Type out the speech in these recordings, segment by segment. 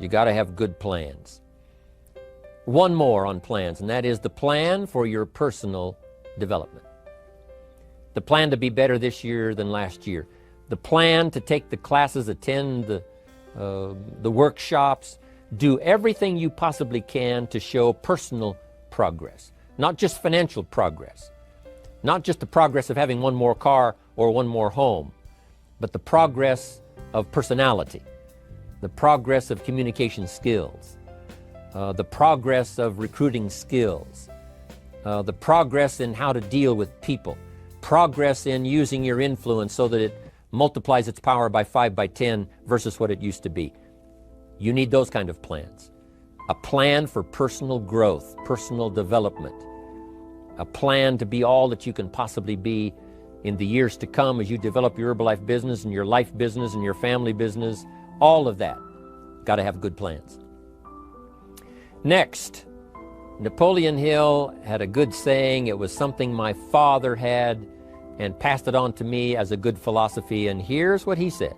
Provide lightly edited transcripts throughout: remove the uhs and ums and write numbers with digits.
You got to have good plans. One more on plans, and that is the plan for your personal development. The plan to be better this year than last year. The plan to take the classes, attend the workshops, do everything you possibly can to show personal progress, not just financial progress, not just the progress of having one more car or one more home, but the progress of personality, the progress of communication skills, the progress of recruiting skills, the progress in how to deal with people, progress in using your influence so that it multiplies its power by 5 by 10 versus what it used to be. You need those kind of plans. A plan for personal growth, personal development, a plan to be all that you can possibly be in the years to come as you develop your Herbalife business and your life business and your family business, all of that. Got to have good plans. Next, Napoleon Hill had a good saying. It was something my father had and passed it on to me as a good philosophy, and here's what he said.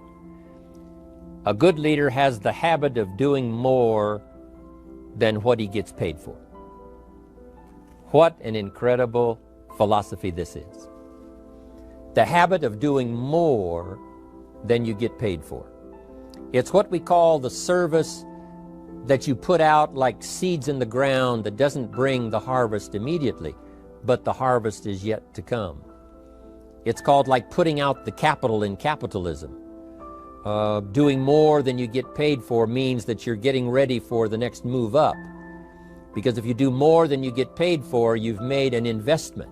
A good leader has the habit of doing more than what he gets paid for. What an incredible philosophy this is. The habit of doing more than you get paid for. It's what we call the service that you put out like seeds in the ground that doesn't bring the harvest immediately, but the harvest is yet to come. It's called like putting out the capital in capitalism. Doing more than you get paid for means that you're getting ready for the next move up. Because if you do more than you get paid for, you've made an investment.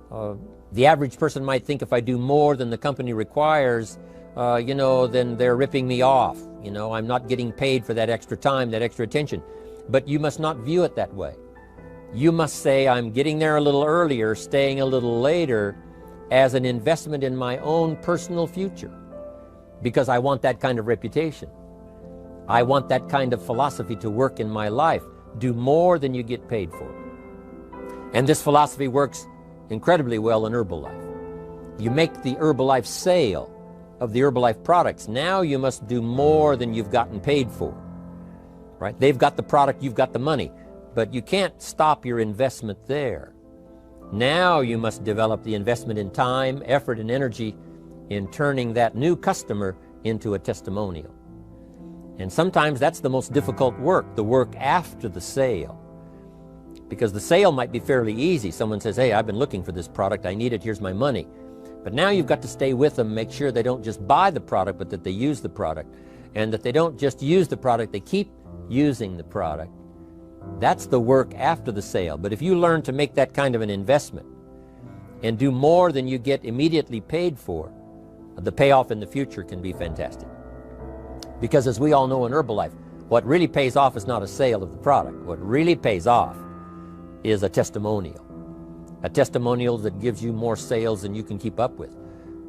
The average person might think if I do more than the company requires, then they're ripping me off. I'm not getting paid for that extra time, that extra attention. But you must not view it that way. You must say, I'm getting there a little earlier, staying a little later, as an investment in my own personal future. Because I want that kind of reputation. I want that kind of philosophy to work in my life. Do more than you get paid for. And this philosophy works incredibly well in Herbalife. You make the Herbalife sale of the Herbalife products. Now you must do more than you've gotten paid for. Right? They've got the product, you've got the money. But you can't stop your investment there. Now you must develop the investment in time, effort, and energy in turning that new customer into a testimonial. And sometimes that's the most difficult work, the work after the sale. Because the sale might be fairly easy. Someone says, hey, I've been looking for this product, I need it, here's my money. But now you've got to stay with them, make sure they don't just buy the product, but that they use the product. And that they don't just use the product, they keep using the product. That's the work after the sale. But if you learn to make that kind of an investment and do more than you get immediately paid for, the payoff in the future can be fantastic. Because as we all know in Herbalife, what really pays off is not a sale of the product. What really pays off is a testimonial. A testimonial that gives you more sales than you can keep up with.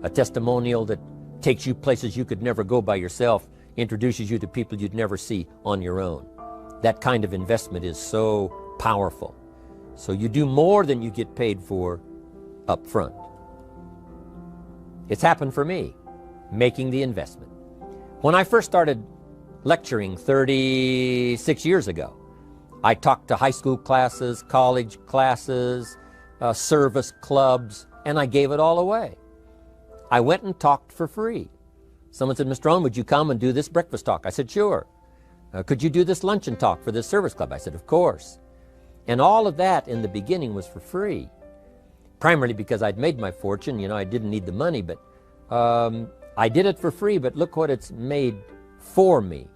A testimonial that takes you places you could never go by yourself, introduces you to people you'd never see on your own. That kind of investment is so powerful. So you do more than you get paid for up front. It's happened for me, making the investment. When I first started lecturing 36 years ago, I talked to high school classes, college classes, service clubs, and I gave it all away. I went and talked for free. Someone said, Mr. Owen, would you come and do this breakfast talk? I said, sure. Could you do this luncheon talk for this service club? I said, of course. And all of that in the beginning was for free. Primarily because I'd made my fortune, I didn't need the money, but I did it for free, but look what it's made for me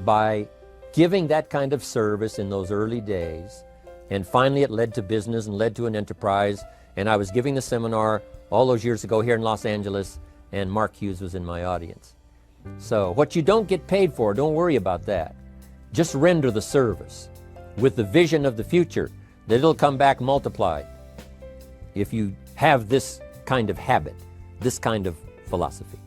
by giving that kind of service in those early days. And finally it led to business and led to an enterprise. And I was giving the seminar all those years ago here in Los Angeles, and Mark Hughes was in my audience. So what you don't get paid for, don't worry about that. Just render the service with the vision of the future that it'll come back multiplied if you have this kind of habit, this kind of philosophy.